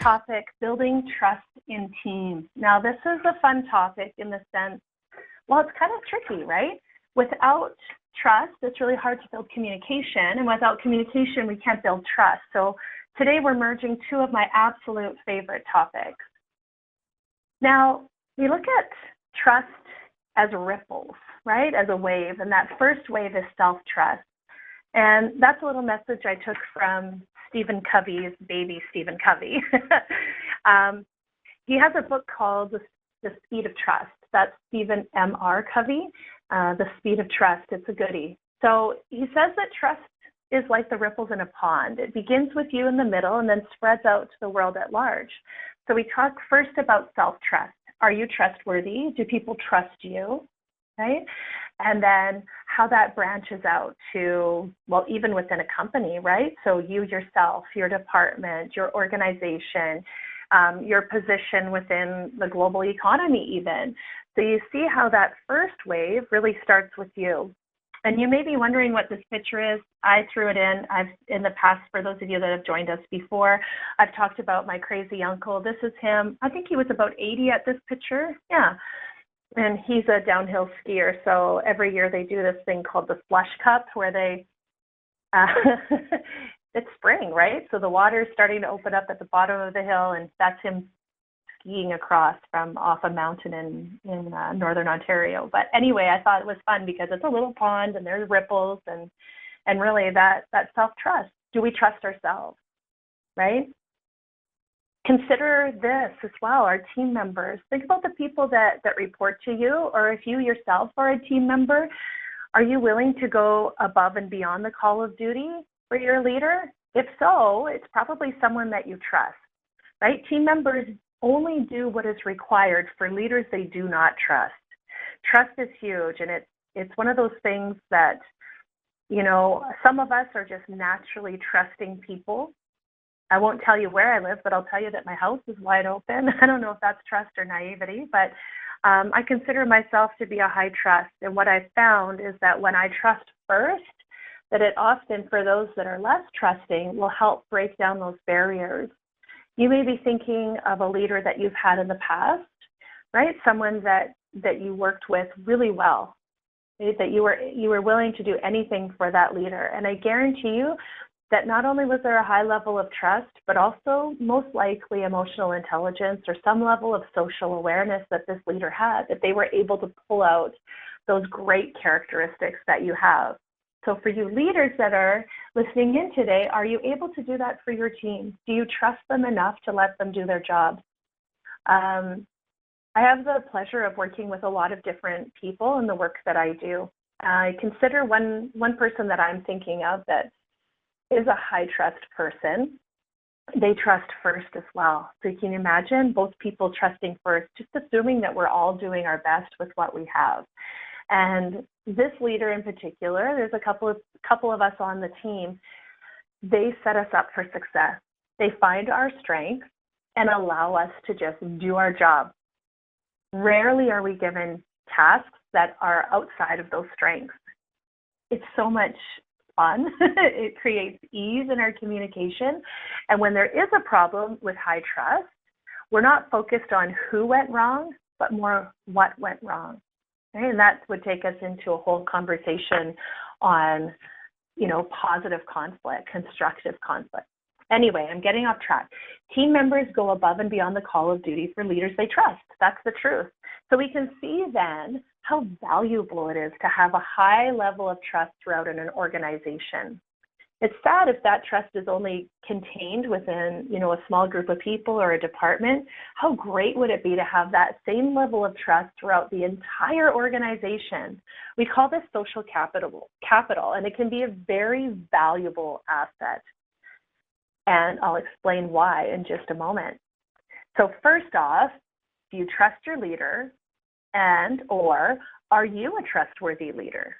topic, building trust in teams. Now, this is a fun topic in the sense, well, it's kind of tricky, right? Without trust, it's really hard to build communication, and without communication, we can't build trust. So today we're merging two of my absolute favorite topics. Now, we look at trust as ripples, right? As a wave, and that first wave is self-trust. And that's a little message I took from Stephen Covey's baby, Stephen Covey. He has a book called The Speed of Trust. That's Stephen M.R. Covey, The Speed of Trust. It's a goodie. So he says that trust is like the ripples in a pond. It begins with you in the middle and then spreads out to the world at large. So we talk first about self-trust. Are you trustworthy? Do people trust you? Right? And then how that branches out to, well, even within a company, right? So you yourself, your department, your organization, your position within the global economy even. So you see how that first wave really starts with you. And you may be wondering what this picture is. I threw it in. In the past, for those of you that have joined us before, I've talked about my crazy uncle. This is him. I think he was about 80 at this picture. Yeah. And he's a downhill skier. So every year they do this thing called the Slush Cup where they, it's spring, right? So the water is starting to open up at the bottom of the hill, and that's him skiing across from off a mountain in northern Ontario. But anyway, I thought it was fun because it's a little pond and there's ripples and really that self-trust. Do we trust ourselves, right? Consider this as well, our team members. Think about the people that report to you, or if you yourself are a team member, are you willing to go above and beyond the call of duty for your leader? If so, it's probably someone that you trust, right? Team members only do what is required for leaders they do not trust. Trust is huge, and it's one of those things that, you know, some of us are just naturally trusting people. I won't tell you where I live, but I'll tell you that my house is wide open. I don't know if that's trust or naivety, but I consider myself to be a high trust. And what I've found is that when I trust first, that it often, for those that are less trusting, will help break down those barriers. You may be thinking of a leader that you've had in the past, right? Someone that you worked with really well, right? That you were willing to do anything for that leader. And I guarantee you that not only was there a high level of trust, but also most likely emotional intelligence or some level of social awareness that this leader had, that they were able to pull out those great characteristics that you have. So for you leaders that are listening in today, are you able to do that for your team? Do you trust them enough to let them do their job? I have the pleasure of working with a lot of different people in the work that I do. I consider one person that I'm thinking of that is a high trust person. They trust first as well. So you can imagine both people trusting first, just assuming that we're all doing our best with what we have. And this leader in particular, there's a couple of us on the team, they set us up for success. They find our strengths and allow us to just do our job. Rarely are we given tasks that are outside of those strengths. It's so much fun. It creates ease in our communication. And when there is a problem with high trust, we're not focused on who went wrong, but more what went wrong. Okay? And that would take us into a whole conversation on, you know, positive conflict, constructive conflict. Anyway, I'm getting off track. Team members go above and beyond the call of duty for leaders they trust. That's the truth. So we can see then how valuable it is to have a high level of trust throughout in an organization. It's sad if that trust is only contained within, you know, a small group of people or a department. How great would it be to have that same level of trust throughout the entire organization? We call this social capital, and it can be a very valuable asset. And I'll explain why in just a moment. So first off, do you trust your leader, and or are you a trustworthy leader?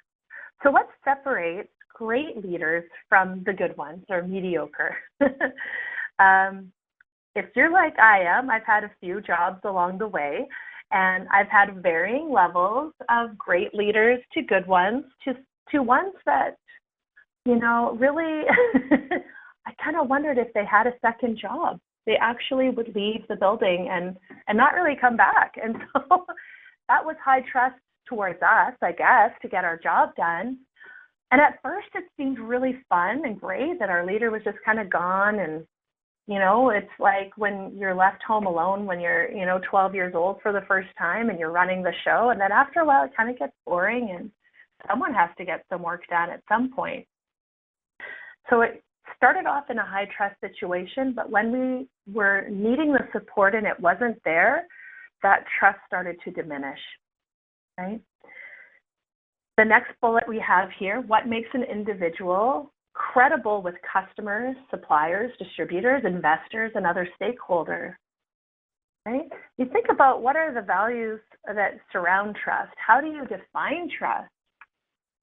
So what separates great leaders from the good ones or mediocre? If you're like I am, I've had a few jobs along the way, and I've had varying levels of great leaders to good ones to ones that, you know, really I kind of wondered if they had a second job. they actually would leave the building and not really come back. And so that was high trust towards us, I guess, to get our job done. And at first it seemed really fun and great that our leader was just kind of gone. And, you know, it's like when you're left home alone when you're, 12 years old for the first time and you're running the show. And then after a while, it kind of gets boring and someone has to get some work done at some point. So it started off in a high trust situation, but when we were needing the support and it wasn't there, that trust started to diminish, right? The next bullet we have here, what makes an individual credible with customers, suppliers, distributors, investors, and other stakeholders, right? You think about what are the values that surround trust. How do you define trust?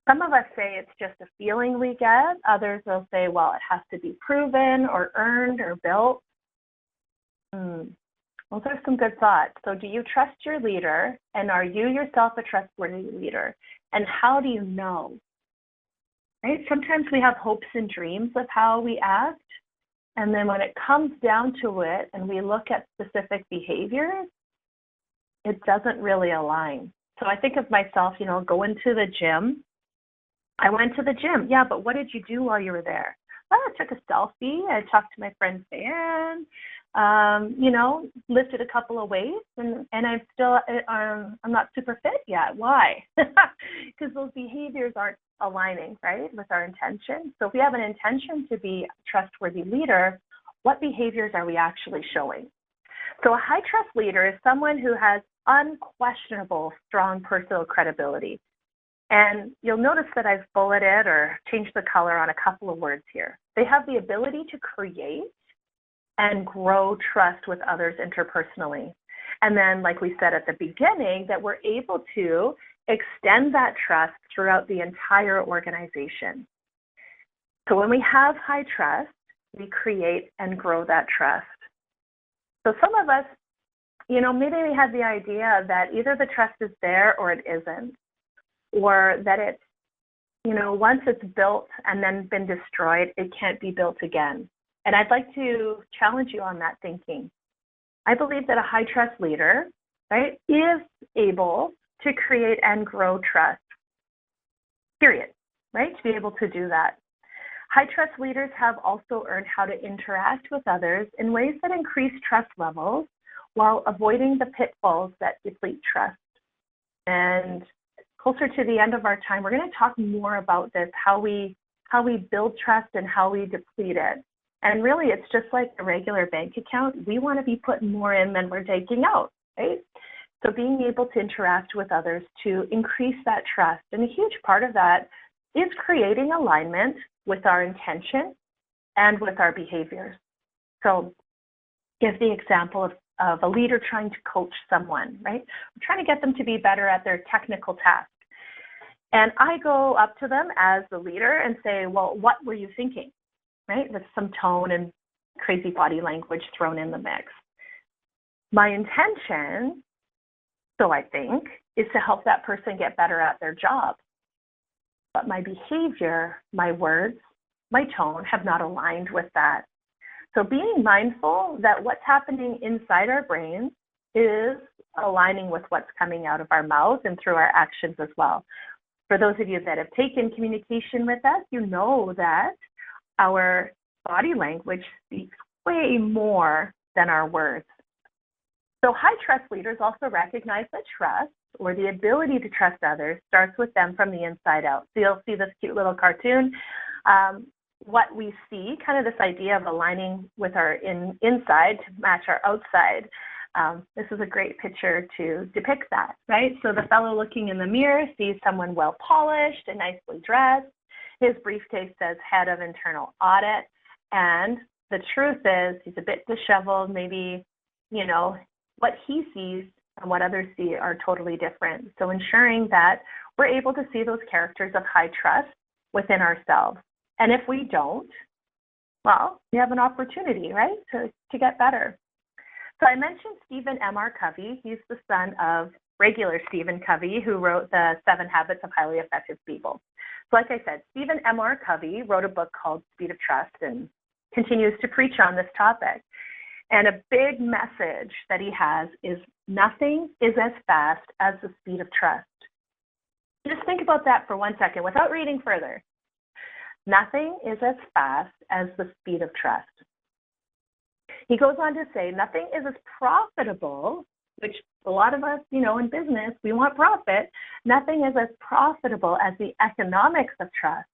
Some of us say it's just a feeling we get. Others will say, well, it has to be proven or earned or built. Those are some good thoughts. So do you trust your leader, and are you yourself a trustworthy leader? And how do you know? Right? Sometimes we have hopes and dreams of how we act, and then when it comes down to it and we look at specific behaviors, it doesn't really align. So I think of myself, going to the gym. I went to the gym. Yeah, but what did you do while you were there? Well, I took a selfie. I talked to my friend Fan. Lifted a couple of weights, and I'm still, I'm not super fit yet. Why? Because those behaviors aren't aligning, right, with our intention. So if we have an intention to be a trustworthy leader, what behaviors are we actually showing? So a high trust leader is someone who has unquestionable, strong personal credibility. And you'll notice that I've bulleted or changed the color on a couple of words here. They have the ability to create and grow trust with others interpersonally. And then, like we said at the beginning, that we're able to extend that trust throughout the entire organization. So when we have high trust, we create and grow that trust. So some of us, maybe we have the idea that either the trust is there or it isn't, or that it's, once it's built and then been destroyed, it can't be built again. And I'd like to challenge you on that thinking. I believe that a high trust leader, right, is able to create and grow trust, period, right, to be able to do that. High trust leaders have also earned how to interact with others in ways that increase trust levels while avoiding the pitfalls that deplete trust. And closer to the end of our time, we're going to talk more about this, how we build trust and how we deplete it. And really, it's just like a regular bank account. We want to be putting more in than we're taking out, right? So being able to interact with others to increase that trust. And a huge part of that is creating alignment with our intention and with our behaviors. So give the example of a leader trying to coach someone, right? We're trying to get them to be better at their technical task. And I go up to them as the leader and say, well, what were you thinking? Right, with some tone and crazy body language thrown in the mix. My intention, so I think, is to help that person get better at their job. But my behavior, my words, my tone have not aligned with that. So being mindful that what's happening inside our brains is aligning with what's coming out of our mouth and through our actions as well. For those of you that have taken communication with us, you know that our body language speaks way more than our words. So high trust leaders also recognize that trust, or the ability to trust others, starts with them from the inside out. So you'll see this cute little cartoon. What we see, kind of this idea of aligning with our inside to match our outside. This is a great picture to depict that, right? So the fellow looking in the mirror sees someone well polished and nicely dressed. His briefcase says head of internal audit, and the truth is he's a bit disheveled. Maybe, what he sees and what others see are totally different. So ensuring that we're able to see those characters of high trust within ourselves. And if we don't, well, we have an opportunity, right, to get better. So I mentioned Stephen M.R. Covey. He's the son of regular Stephen Covey, who wrote the 7 Habits of Highly Effective People. So like I said, Stephen M.R. Covey wrote a book called Speed of Trust and continues to preach on this topic. And a big message that he has is nothing is as fast as the speed of trust. Just think about that for 1 second without reading further. Nothing is as fast as the speed of trust. He goes on to say, nothing is as profitable, which a lot of us, in business, we want profit. Nothing is as profitable as the economics of trust.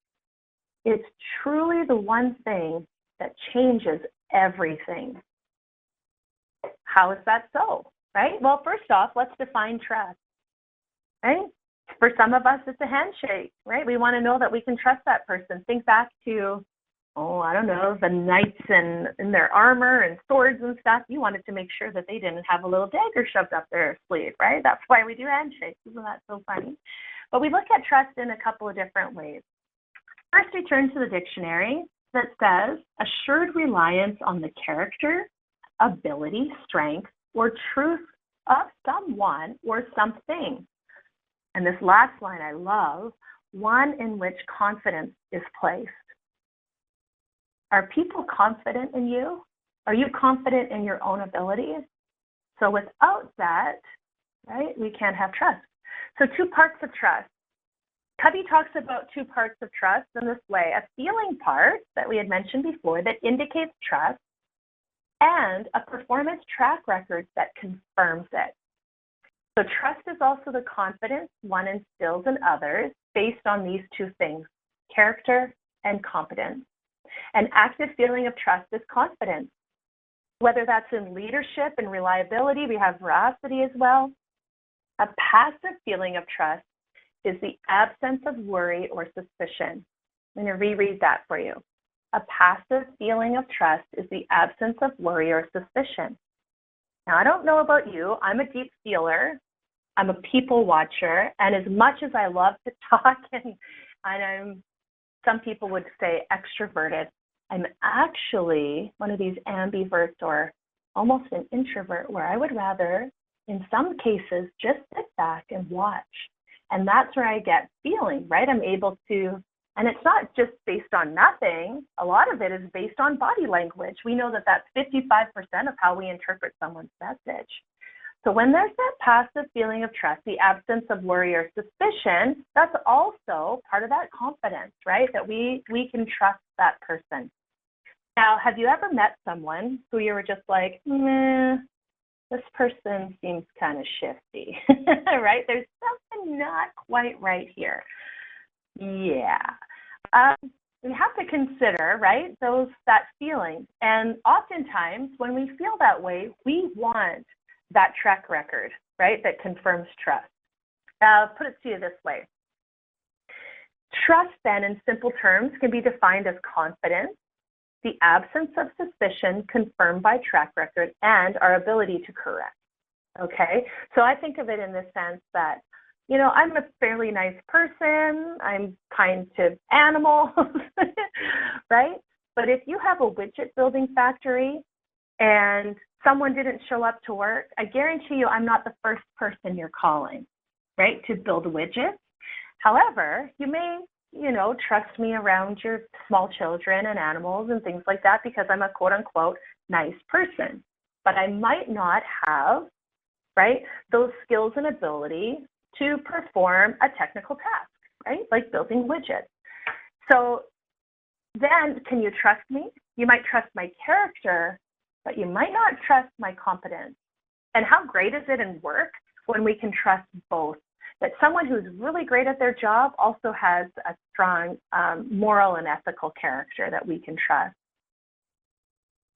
It's truly the one thing that changes everything. How is that so, right? Well, first off, let's define trust, right? For some of us, it's a handshake, right? We want to know that we can trust that person. Think back to, the knights in their armor and swords and stuff. You wanted to make sure that they didn't have a little dagger shoved up their sleeve, right? That's why we do handshakes. Isn't that so funny? But we look at trust in a couple of different ways. First, we turn to the dictionary that says assured reliance on the character, ability, strength, or truth of someone or something. And this last line I love, one in which confidence is placed. Are people confident in you? Are you confident in your own abilities? So without that, right, we can't have trust. So 2 parts of trust. Covey talks about 2 parts of trust in this way, a feeling part that we had mentioned before that indicates trust, and a performance track record that confirms it. So trust is also the confidence one instills in others based on these 2 things, character and competence. An active feeling of trust is confidence, whether that's in leadership and reliability. We have veracity as well. A passive feeling of trust is the absence of worry or suspicion. I'm going to reread that for you. A passive feeling of trust is the absence of worry or suspicion. Now, I don't know about you. I'm a deep feeler. I'm a people watcher. And as much as I love to talk and I'm, some people would say extroverted, I'm actually one of these ambiverts or almost an introvert where I would rather, in some cases, just sit back and watch. And that's where I get feeling, right? I'm able to, and it's not just based on nothing. A lot of it is based on body language. We know that that's 55% of how we interpret someone's message. So when there's that passive feeling of trust, the absence of worry or suspicion, that's also part of that confidence, right? That we can trust that person. Now, have you ever met someone who you were just like, this person seems kind of shifty, right? There's something not quite right here. Yeah. We have to consider, right, that feeling. And oftentimes when we feel that way, we want that track record, right, that confirms trust. I'll put it to you this way. Trust, then, in simple terms, can be defined as confidence, the absence of suspicion confirmed by track record, and our ability to correct, okay? So I think of it in the sense that, I'm a fairly nice person. I'm kind to animals, right? But if you have a widget building factory and someone didn't show up to work, I guarantee you I'm not the first person you're calling, right, to build widgets. However, you may, trust me around your small children and animals and things like that because I'm a quote unquote nice person. But I might not have, right, those skills and ability to perform a technical task, right, like building widgets. So then can you trust me? You might trust my character, but you might not trust my competence. And how great is it in work when we can trust both? That someone who's really great at their job also has a strong moral and ethical character that we can trust.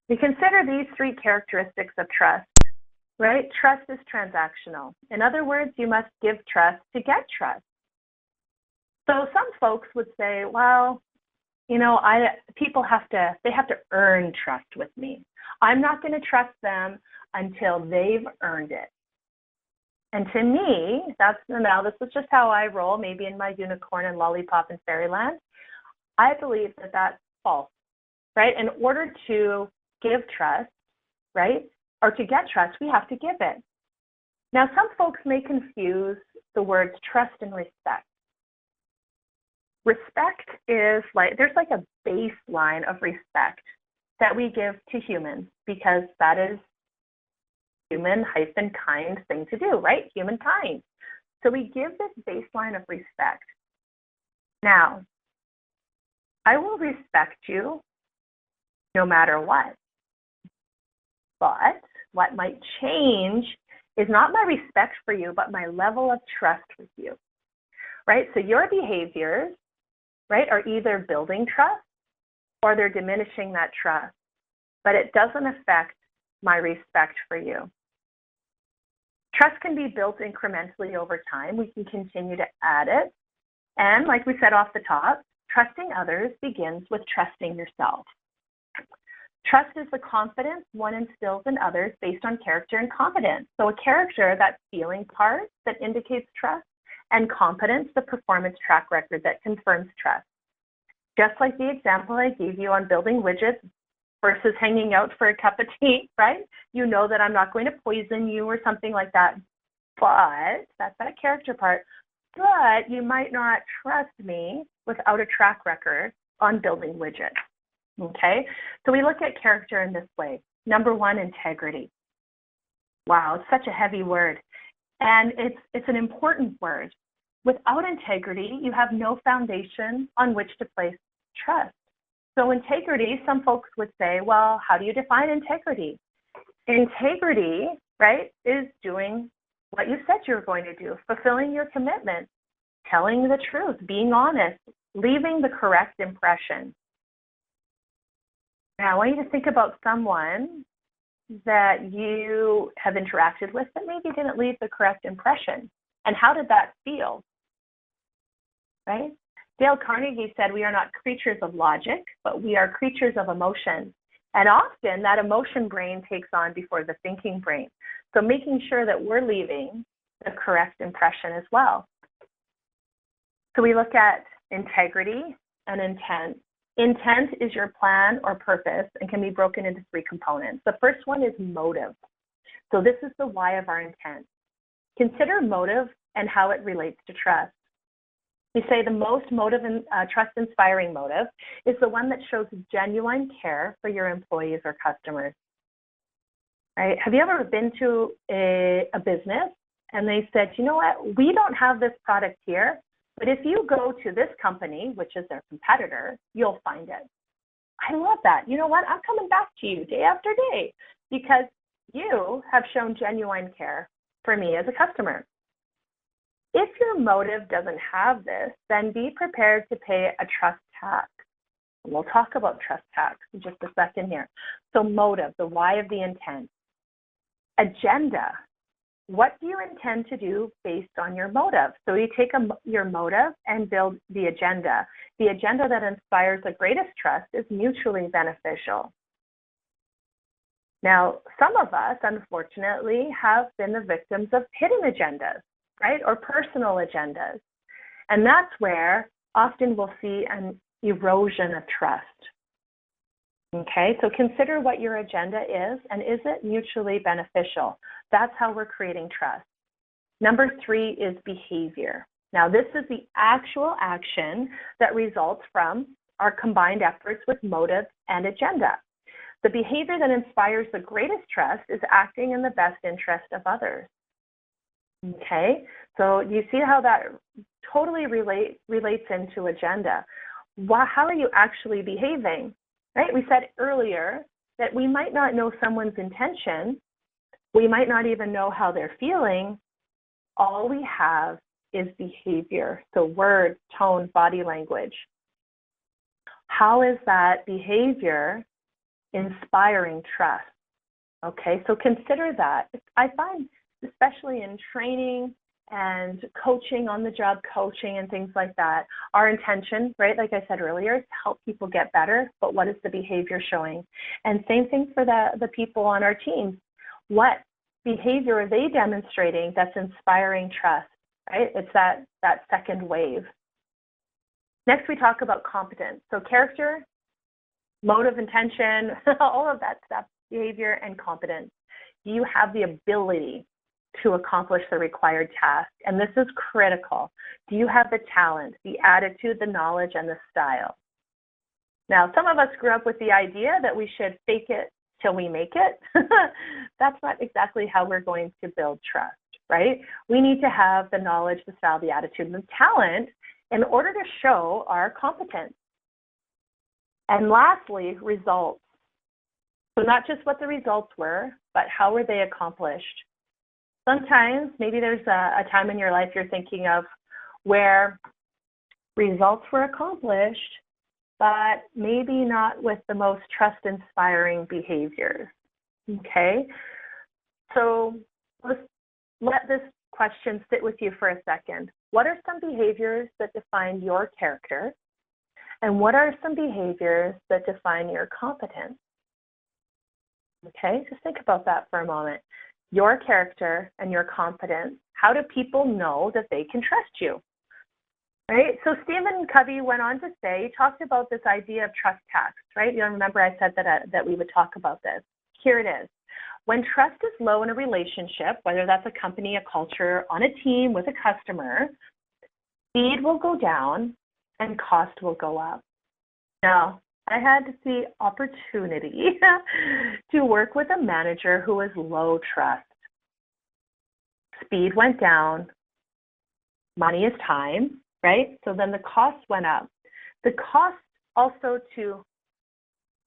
We consider these 3 characteristics of trust, right? Trust is transactional. In other words, you must give trust to get trust. So some folks would say, well, people have to earn trust with me. I'm not going to trust them until they've earned it. And to me, this is just how I roll, maybe in my unicorn and lollipop and fairyland. I believe that that's false, right? In order to give trust, right, or to get trust, we have to give it. Now, some folks may confuse the words trust and respect. Respect is there's a baseline of respect. that we give to humans, because that is human-kind thing to do, right? Humankind. So we give this baseline of respect. Now, I will respect you no matter what. But what might change is not my respect for you, but my level of trust with you, right? So your behaviors, right, are either building trust or they're diminishing that trust, but it doesn't affect my respect for you. Trust can be built incrementally over time. We can continue to add it. And like we said off the top, trusting others begins with trusting yourself. Trust is the confidence one instills in others based on character and competence. So a character, that feeling part that indicates trust, and competence, the performance track record that confirms trust. Just like the example I gave you on building widgets versus hanging out for a cup of tea, right? You know that I'm not going to poison you or something like that, but that's that character part. But you might not trust me without a track record on building widgets, okay? So we look at character in this way. Number one, integrity. Wow, it's such a heavy word. And it's an important word. Without integrity, you have no foundation on which to place trust. So integrity, some folks would say, well, how do you define integrity? Integrity, right, is doing what you said you were going to do, fulfilling your commitment, telling the truth, being honest, leaving the correct impression. Now, I want you to think about someone that you have interacted with that maybe didn't leave the correct impression. And how did that feel? Right? Dale Carnegie said, we are not creatures of logic, but we are creatures of emotion. And often that emotion brain takes on before the thinking brain. So making sure that we're leaving the correct impression as well. So we look at integrity and intent. Intent is your plan or purpose and can be broken into three components. The first one is motive. So this is the why of our intent. Consider motive and how it relates to trust. We say the most motive and trust-inspiring motive is the one that shows genuine care for your employees or customers. Right? Have you ever been to a business and they said, you know what, we don't have this product here, but if you go to this company, which is their competitor, you'll find it. I love that. You know what? I'm coming back to you day after day because you have shown genuine care for me as a customer. If your motive doesn't have this, then be prepared to pay a trust tax. We'll talk about trust tax in just a second here. So motive, the why of the intent. Agenda. What do you intend to do based on your motive? So you take your motive and build the agenda. The agenda that inspires the greatest trust is mutually beneficial. Now, some of us, unfortunately, have been the victims of hidden agendas, right, or personal agendas. And that's where often we'll see an erosion of trust. Okay, so consider what your agenda is, and is it mutually beneficial? That's how we're creating trust. Number three is behavior. Now, this is the actual action that results from our combined efforts with motive and agenda. The behavior that inspires the greatest trust is acting in the best interest of others. Okay, so you see how that totally relates into agenda. How are you actually behaving? Right? We said earlier that we might not know someone's intention. We might not even know how they're feeling. All we have is behavior. So words, tone, body language. How is that behavior inspiring trust? Okay, so consider that. I find, especially in training and coaching, on-the-job coaching and things like that, our intention, right, like I said earlier, is to help people get better, but what is the behavior showing? And same thing for the people on our teams. What behavior are they demonstrating that's inspiring trust, right? It's that second wave. Next, we talk about competence. So character, motive, intention, all of that stuff, behavior and competence. Do you have the ability to accomplish the required task? And this is critical. Do you have the talent, the attitude, the knowledge, and the style? Now, some of us grew up with the idea that we should fake it till we make it. That's not exactly how we're going to build trust, right? We need to have the knowledge, the style, the attitude, and the talent in order to show our competence. And lastly, results. So not just what the results were, but how were they accomplished? Sometimes maybe there's a time in your life you're thinking of where results were accomplished, but maybe not with the most trust-inspiring behaviors, okay? So let's let this question sit with you for a second. What are some behaviors that define your character? And what are some behaviors that define your competence? Okay, just think about that for a moment. Your character and your competence. How do people know that they can trust you? Right? So Stephen Covey went on to say, he talked about this idea of trust tax, right? You remember I said that we would talk about this. Here it is. When trust is low in a relationship, whether that's a company, a culture, on a team, with a customer, speed will go down and cost will go up. Now, I had the opportunity to work with a manager who was low trust. Speed went down, money is time, right? So then the cost went up. The cost also to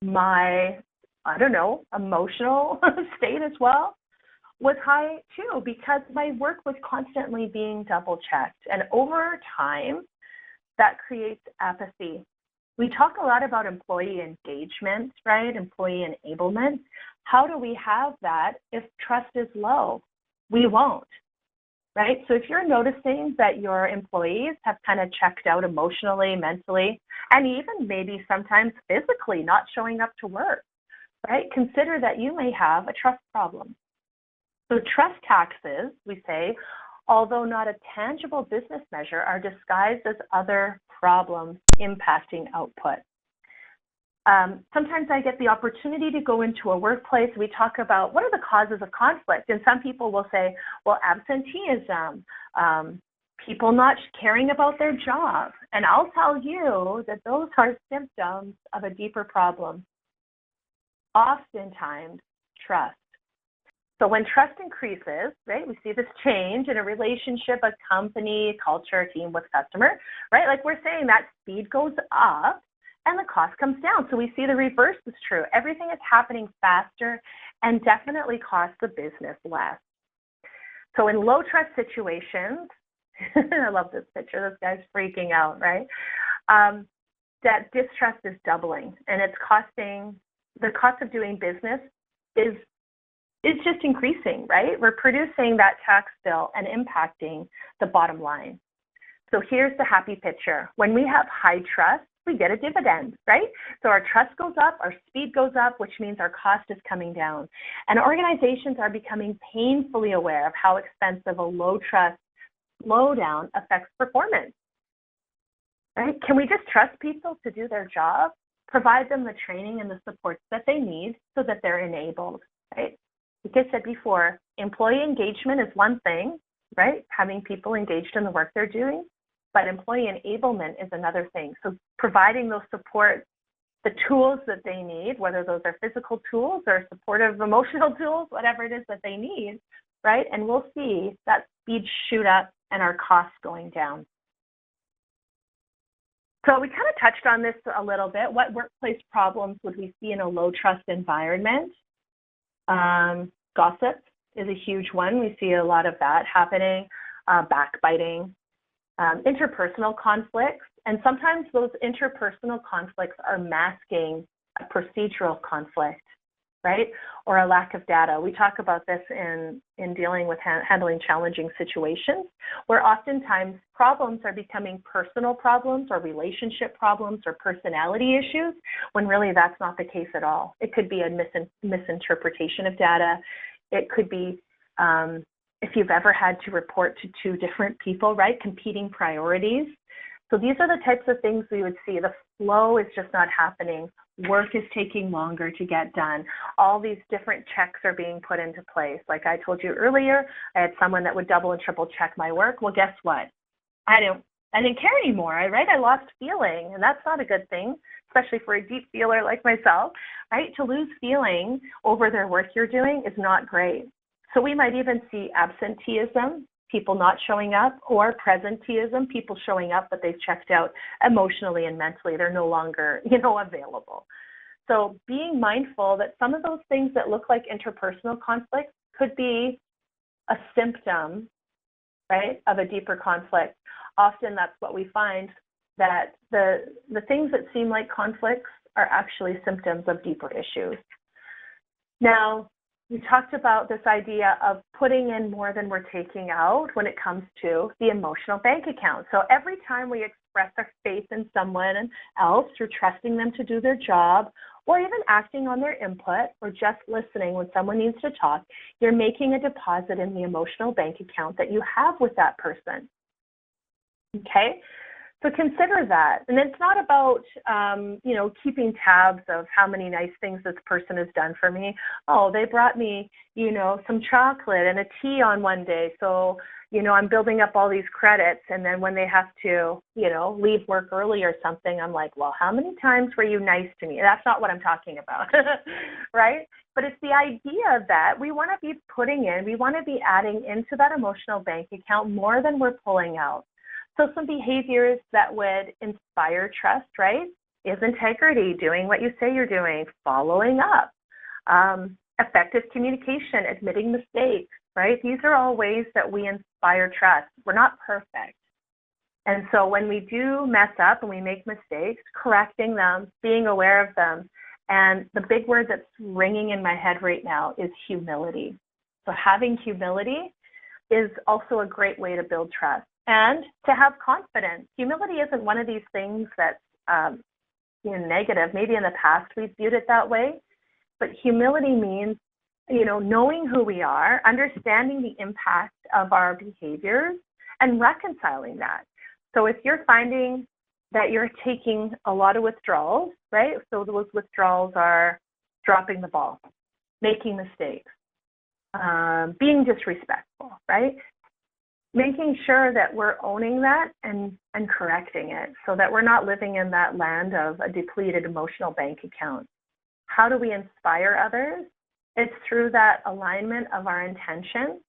my, emotional state as well was high too, because my work was constantly being double checked. And over time, that creates apathy. We talk a lot about employee engagement, right? Employee enablement. How do we have that if trust is low? We won't, right? So if you're noticing that your employees have kind of checked out emotionally, mentally, and even maybe sometimes physically not showing up to work, right? Consider that you may have a trust problem. So trust taxes, we say, although not a tangible business measure, are disguised as other problems impacting output. Sometimes I get the opportunity to go into a workplace. We talk about what are the causes of conflict, and some people will say, well, absenteeism, people not caring about their job. And I'll tell you that those are symptoms of a deeper problem. Oftentimes, trust. So when trust increases, right, we see this change in a relationship, a company, culture, a team with customer, right? Like we're saying that speed goes up and the cost comes down. So we see the reverse is true. Everything is happening faster and definitely costs the business less. So in low trust situations, I love this picture, this guy's freaking out, right? That distrust is doubling and it's costing, the cost of doing business is just increasing, right? We're producing that tax bill and impacting the bottom line. So here's the happy picture. When we have high trust, we get a dividend, right? So our trust goes up, our speed goes up, which means our cost is coming down. And organizations are becoming painfully aware of how expensive a low trust slowdown affects performance, right? Can we just trust people to do their job, provide them the training and the supports that they need so that they're enabled, right? Like I said before, employee engagement is one thing, right? Having people engaged in the work they're doing, but employee enablement is another thing. So providing those supports, the tools that they need, whether those are physical tools or supportive emotional tools, whatever it is that they need, right? And we'll see that speed shoot up and our costs going down. So we kind of touched on this a little bit. What workplace problems would we see in a low trust environment? Gossip is a huge one. We see a lot of that happening, backbiting, interpersonal conflicts, and sometimes those interpersonal conflicts are masking a procedural conflict, right? Or a lack of data. We talk about this in dealing with handling challenging situations, where oftentimes problems are becoming personal problems or relationship problems or personality issues, when really that's not the case at all. It could be a misinterpretation of data. It could be, if you've ever had to report to two different people, right, competing priorities. So these are the types of things we would see. The flow is just not happening. Work is taking longer to get done. All these different checks are being put into place. Like I told you earlier, I had someone that would double and triple check my work. Well, guess what? I I didn't care anymore, right? I lost feeling, and that's not a good thing, especially for a deep feeler like myself, right? To lose feeling over their work you're doing is not great. So we might even see absenteeism, people not showing up, or presenteeism, people showing up, but they've checked out emotionally and mentally. They're no longer, available. So being mindful that some of those things that look like interpersonal conflicts could be a symptom, right, of a deeper conflict. Often that's what we find, that the things that seem like conflicts are actually symptoms of deeper issues. Now, we talked about this idea of putting in more than we're taking out when it comes to the emotional bank account. So every time we express our faith in someone else through trusting them to do their job, or even acting on their input, or just listening when someone needs to talk, you're making a deposit in the emotional bank account that you have with that person. Okay? So consider that. And it's not about, keeping tabs of how many nice things this person has done for me. Oh, they brought me, some chocolate and a tea on one day. So, I'm building up all these credits. And then when they have to, leave work early or something, I'm like, well, how many times were you nice to me? That's not what I'm talking about, right? But it's the idea that we want to be we want to be adding into that emotional bank account more than we're pulling out. So some behaviors that would inspire trust, right, is integrity, doing what you say you're doing, following up, effective communication, admitting mistakes, right? These are all ways that we inspire trust. We're not perfect. And so when we do mess up and we make mistakes, correcting them, being aware of them, and the big word that's ringing in my head right now is humility. So having humility is also a great way to build trust. And to have confidence. Humility isn't one of these things that's negative. Maybe in the past we've viewed it that way, but humility means, knowing who we are, understanding the impact of our behaviors, and reconciling that. So if you're finding that you're taking a lot of withdrawals, right? So those withdrawals are dropping the ball, making mistakes, being disrespectful, right? Making sure that we're owning that and correcting it so that we're not living in that land of a depleted emotional bank account. How do we inspire others? It's through that alignment of our intention,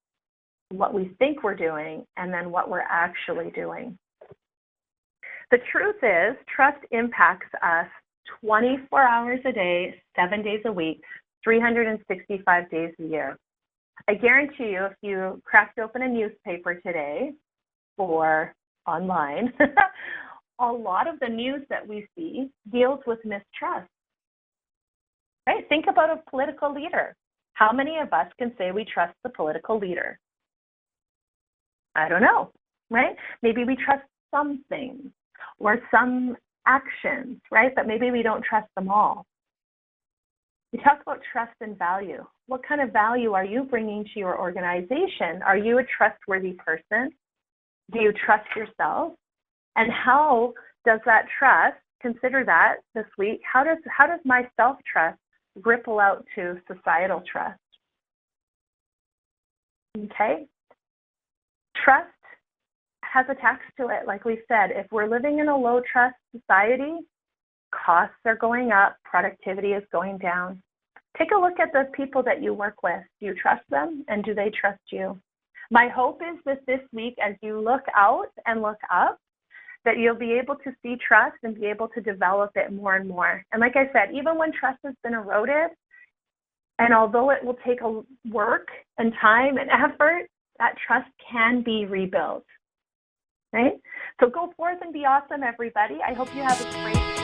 what we think we're doing, and then what we're actually doing. The truth is, trust impacts us 24 hours a day, 7 days a week, 365 days a year. I guarantee you, if you cracked open a newspaper today or online, a lot of the news that we see deals with mistrust. Right? Think about a political leader. How many of us can say we trust the political leader? I don't know, right? Maybe we trust some things or some actions, right? But maybe we don't trust them all. We talk about trust and value. What kind of value are you bringing to your organization? Are you a trustworthy person? Do you trust yourself? And how does that trust, consider that this week, how does my self-trust ripple out to societal trust? Okay? Trust has a tax to it, like we said. If we're living in a low trust society, costs are going up, productivity is going down. Take a look at the people that you work with. Do you trust them, and do they trust you? My hope is that this week, as you look out and look up, that you'll be able to see trust and be able to develop it more and more. And like I said, even when trust has been eroded, and although it will take a work and time and effort, that trust can be rebuilt, right? So go forth and be awesome, everybody. I hope you have a great